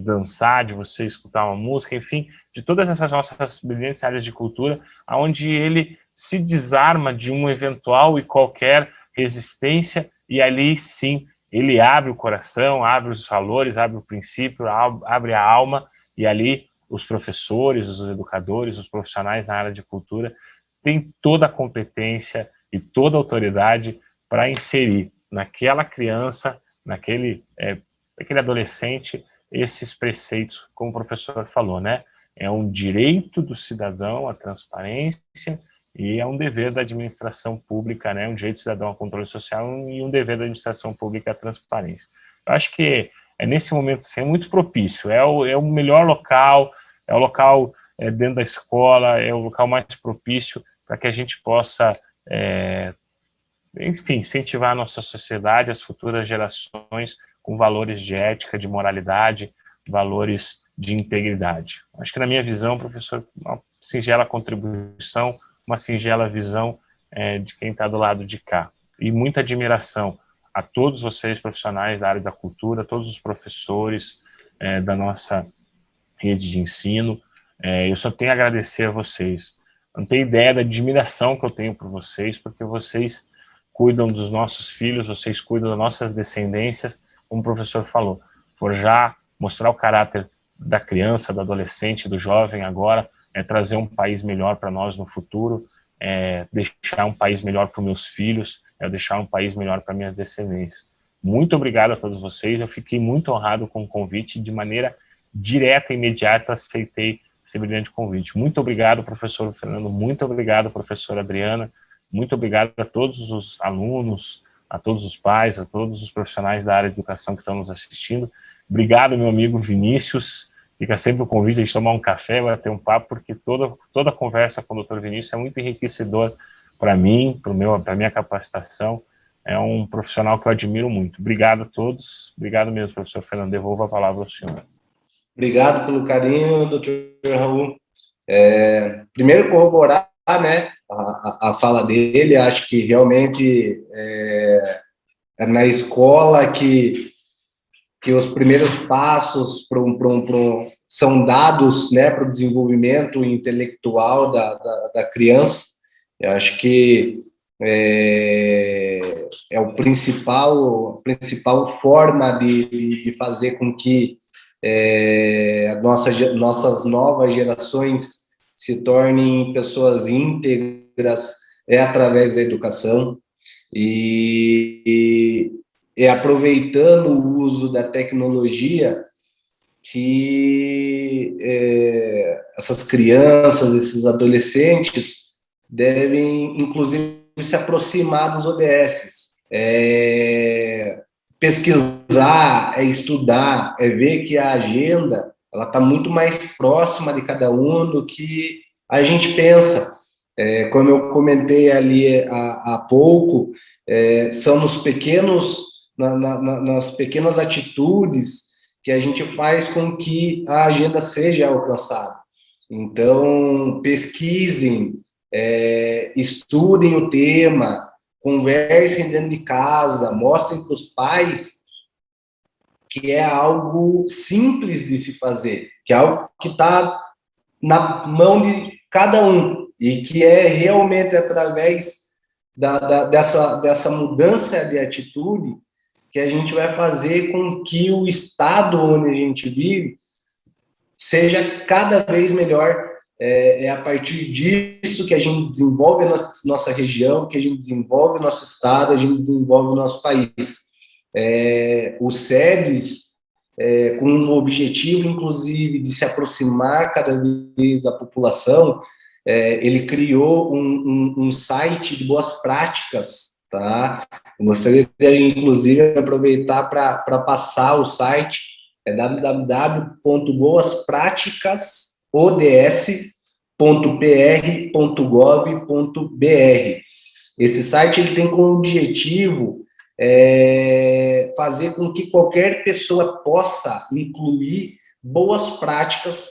dançar, de você escutar uma música, enfim, de todas essas nossas brilhantes áreas de cultura, onde ele se desarma de um eventual e qualquer resistência, e ali sim ele abre o coração, abre os valores, abre o princípio, abre a alma, e ali os professores, os educadores, os profissionais na área de cultura têm toda a competência e toda a autoridade para inserir naquela criança, naquele adolescente, esses preceitos, como o professor falou, né? É um direito do cidadão a transparência e é um dever da administração pública, né? Um direito do cidadão a controle social e um dever da administração pública a transparência. Eu acho que nesse momento assim, é muito propício, é o melhor local, é o local dentro da escola, é o local mais propício para que a gente possa, enfim, incentivar a nossa sociedade, as futuras gerações, com valores de ética, de moralidade, valores de integridade. Acho que na minha visão, professor, uma singela contribuição, uma singela visão de quem está do lado de cá. E muita admiração a todos vocês, profissionais da área da cultura, todos os professores da nossa rede de ensino. Eu só tenho a agradecer a vocês. Não tenho ideia da admiração que eu tenho por vocês, porque vocês cuidam dos nossos filhos, vocês cuidam das nossas descendências, como o professor falou, forjar, mostrar o caráter da criança, do adolescente, do jovem agora, trazer um país melhor para nós no futuro, deixar um país melhor para os meus filhos, deixar um país melhor para minhas descendências. Muito obrigado a todos vocês, eu fiquei muito honrado com o convite, de maneira direta e imediata aceitei esse brilhante convite. Muito obrigado, professor Fernando, muito obrigado, professora Adriana, muito obrigado a todos os alunos, a todos os pais, a todos os profissionais da área de educação que estão nos assistindo. Obrigado, meu amigo Vinícius. Fica sempre o convite de a gente tomar um café, vai ter um papo, porque toda conversa com o Dr. Vinícius é muito enriquecedor para mim, para a minha capacitação. É um profissional que eu admiro muito. Obrigado a todos. Obrigado mesmo, professor Fernando. Devolvo a palavra ao senhor. Obrigado pelo carinho, doutor Raul. Primeiro, corroborar, né, a fala dele. Acho que realmente é na escola que os primeiros passos para são dados, né, para o desenvolvimento intelectual da criança. Eu acho que é a principal forma de fazer com que nossas novas gerações se tornem pessoas íntegras através da educação e aproveitando o uso da tecnologia que essas crianças, esses adolescentes devem, inclusive, se aproximar dos ODSs. Pesquisar, estudar, ver que a agenda ela está muito mais próxima de cada um do que a gente pensa. Como eu comentei ali há pouco, são nos nas pequenas atitudes que a gente faz com que a agenda seja alcançada. Então, pesquisem, estudem o tema, conversem dentro de casa, mostrem para os pais que é algo simples de se fazer, que é algo que está na mão de cada um, e que é realmente através dessa mudança de atitude que a gente vai fazer com que o estado onde a gente vive seja cada vez melhor. A partir disso que a gente desenvolve a nossa região, que a gente desenvolve o nosso estado, a gente desenvolve o nosso país. O SEDES, com o objetivo, inclusive, de se aproximar cada vez da população, ele criou um site de boas práticas, tá? Eu gostaria de, inclusive, aproveitar para passar o site, www.boaspraticas.ods.pr.gov.br. Esse site ele tem como objetivo fazer com que qualquer pessoa possa incluir boas práticas,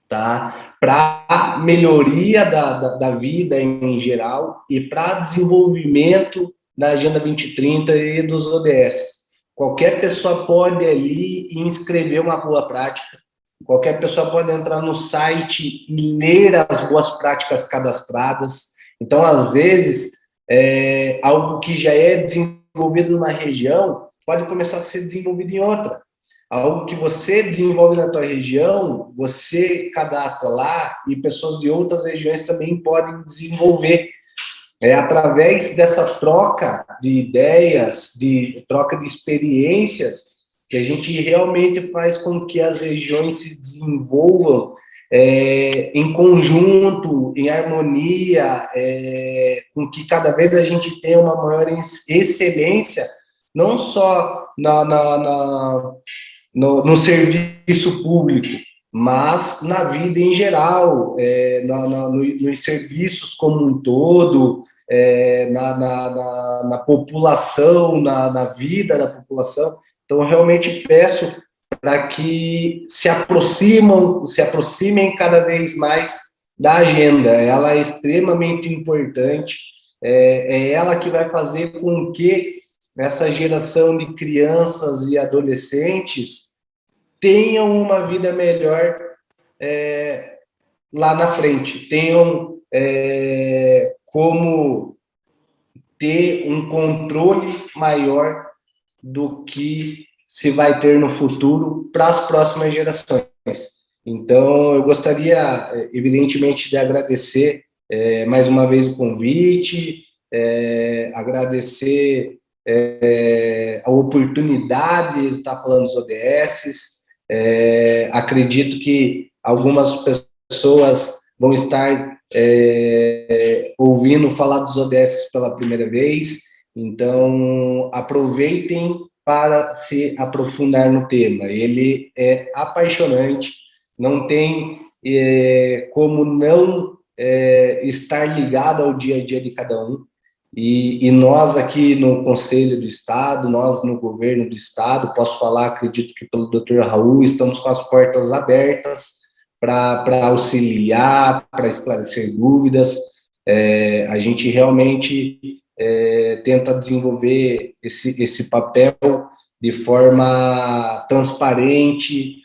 tá? Para melhoria da vida em geral e para desenvolvimento da Agenda 2030 e dos ODS. Qualquer pessoa pode ali inscrever uma boa prática, qualquer pessoa pode entrar no site e ler as boas práticas cadastradas. Então, às vezes, algo que já é desenvolvido numa região pode começar a ser desenvolvido em outra. Algo que você desenvolve na tua região, você cadastra lá e pessoas de outras regiões também podem desenvolver. Através dessa troca de ideias, de troca de experiências, que a gente realmente faz com que as regiões se desenvolvam em conjunto, em harmonia, com que cada vez a gente tenha uma maior excelência, não só no serviço público, mas na vida em geral, nos serviços como um todo, na população, na vida da população. Então, eu realmente peço para que se aproximem cada vez mais da agenda. Ela é extremamente importante, é ela que vai fazer com que essa geração de crianças e adolescentes tenham uma vida melhor lá na frente, tenham como ter um controle maior do que se vai ter no futuro para as próximas gerações. Então, eu gostaria, evidentemente, de agradecer mais uma vez o convite, agradecer a oportunidade de estar falando dos ODSs. Acredito que algumas pessoas vão estar ouvindo falar dos ODS pela primeira vez, então aproveitem para se aprofundar no tema. Ele é apaixonante, não tem como não estar ligado ao dia a dia de cada um, e nós aqui no Conselho do Estado, nós no governo do Estado, posso falar, acredito que pelo Dr. Raul, estamos com as portas abertas para auxiliar, para esclarecer dúvidas. A gente realmente tenta desenvolver esse papel de forma transparente,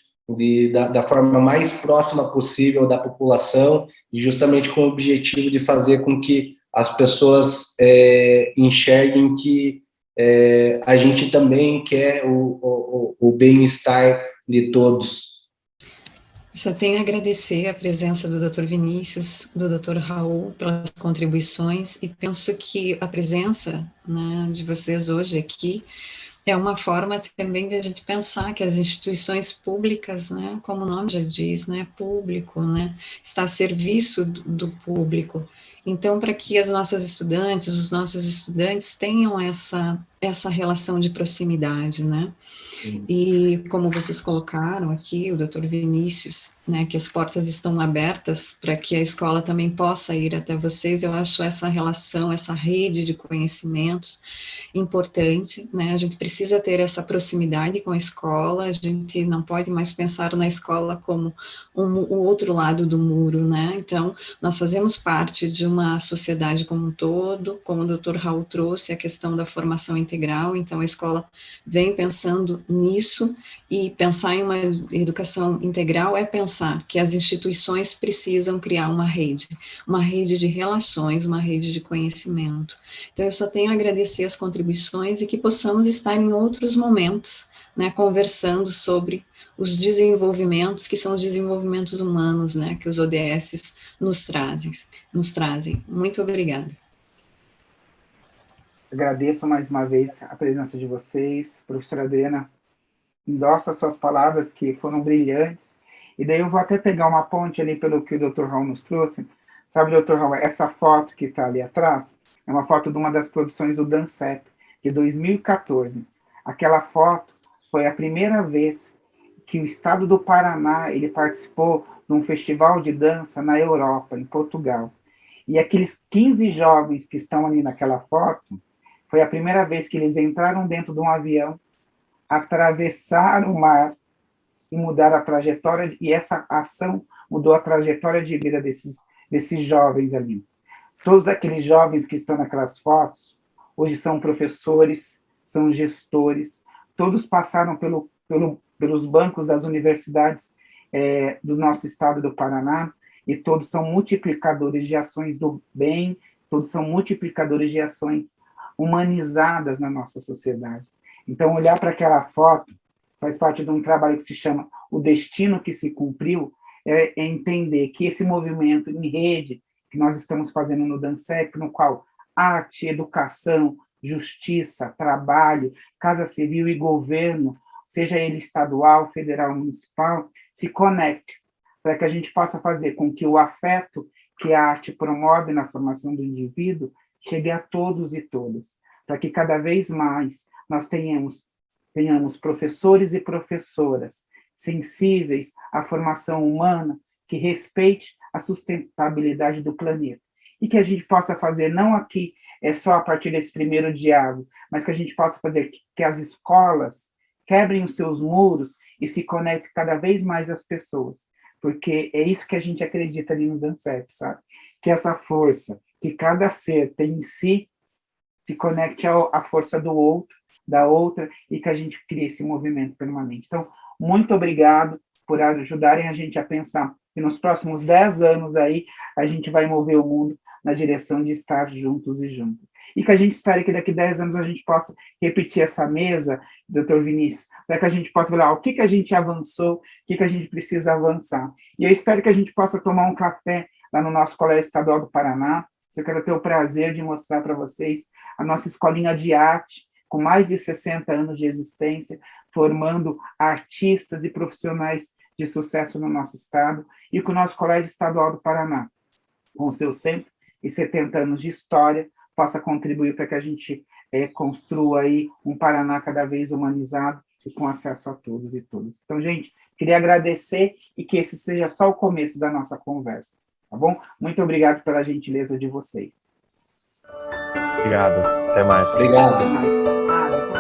da forma mais próxima possível da população, e justamente com o objetivo de fazer com que as pessoas enxerguem que a gente também quer o bem-estar de todos. Só tenho a agradecer a presença do Dr. Vinícius, do Dr. Raul, pelas contribuições, e penso que a presença, né, de vocês hoje aqui é uma forma também de a gente pensar que as instituições públicas, né, como o nome já diz, né, público, né, está a serviço do público. Então, para que as nossas estudantes, os nossos estudantes tenham essa relação de proximidade, né? E como vocês colocaram aqui, o Dr. Vinícius, né, que as portas estão abertas para que a escola também possa ir até vocês, eu acho essa relação, essa rede de conhecimentos importante, né, a gente precisa ter essa proximidade com a escola, a gente não pode mais pensar na escola como o outro lado do muro, né, então nós fazemos parte de uma sociedade como um todo, como o Dr. Raul trouxe, a questão da formação integral, então a escola vem pensando nisso, e pensar em uma educação integral é pensar que as instituições precisam criar uma rede de relações, uma rede de conhecimento. Então, eu só tenho a agradecer as contribuições e que possamos estar em outros momentos, né, conversando sobre os desenvolvimentos, que são os desenvolvimentos humanos, né, que os ODS nos trazem. Muito obrigada. Agradeço mais uma vez a presença de vocês. Professora Adriana, endossa suas palavras que foram brilhantes. E daí eu vou até pegar uma ponte ali pelo que o Dr. Raul nos trouxe. Sabe, Dr. Raul, essa foto que está ali atrás é uma foto de uma das produções do DANCEP, de 2014. Aquela foto foi a primeira vez que o estado do Paraná ele participou de um festival de dança na Europa, em Portugal. E aqueles 15 jovens que estão ali naquela foto, foi a primeira vez que eles entraram dentro de um avião, atravessaram o mar e mudaram a trajetória, e essa ação mudou a trajetória de vida desses jovens ali. Todos aqueles jovens que estão naquelas fotos, hoje são professores, são gestores, todos passaram pelos bancos das universidades do nosso estado do Paraná, e todos são multiplicadores de ações do bem, todos são multiplicadores de ações humanizadas na nossa sociedade. Então, olhar para aquela foto faz parte de um trabalho que se chama O Destino que se Cumpriu, é entender que esse movimento em rede que nós estamos fazendo no DANCEP, no qual arte, educação, justiça, trabalho, casa civil e governo, seja ele estadual, federal, municipal, se conecte para que a gente possa fazer com que o afeto que a arte promove na formação do indivíduo chegue a todos e todas, para que cada vez mais nós tenhamos professores e professoras sensíveis à formação humana, que respeite a sustentabilidade do planeta. E que a gente possa fazer, não aqui só a partir desse primeiro diálogo, mas que a gente possa fazer que as escolas quebrem os seus muros e se conectem cada vez mais às pessoas. Porque é isso que a gente acredita ali no DANCEP, sabe? Que essa força que cada ser tem em si se conecte à força do outro, da outra, e que a gente crie esse movimento permanente. Então, muito obrigado por ajudarem a gente a pensar que nos próximos 10 anos aí a gente vai mover o mundo na direção de estar juntos e juntos. E que a gente espere que daqui a 10 anos a gente possa repetir essa mesa, doutor Vinícius, para que a gente possa falar o que a gente avançou, o que a gente precisa avançar. E eu espero que a gente possa tomar um café lá no nosso Colégio Estadual do Paraná. Eu quero ter o prazer de mostrar para vocês a nossa escolinha de arte, com mais de 60 anos de existência, formando artistas e profissionais de sucesso no nosso estado, e com o nosso Colégio Estadual do Paraná, com seus 170 anos de história, possa contribuir para que a gente construa aí um Paraná cada vez humanizado e com acesso a todos e todas. Então, gente, queria agradecer e que esse seja só o começo da nossa conversa, tá bom? Muito obrigado pela gentileza de vocês. Obrigado. Até mais. Obrigado. Até mais.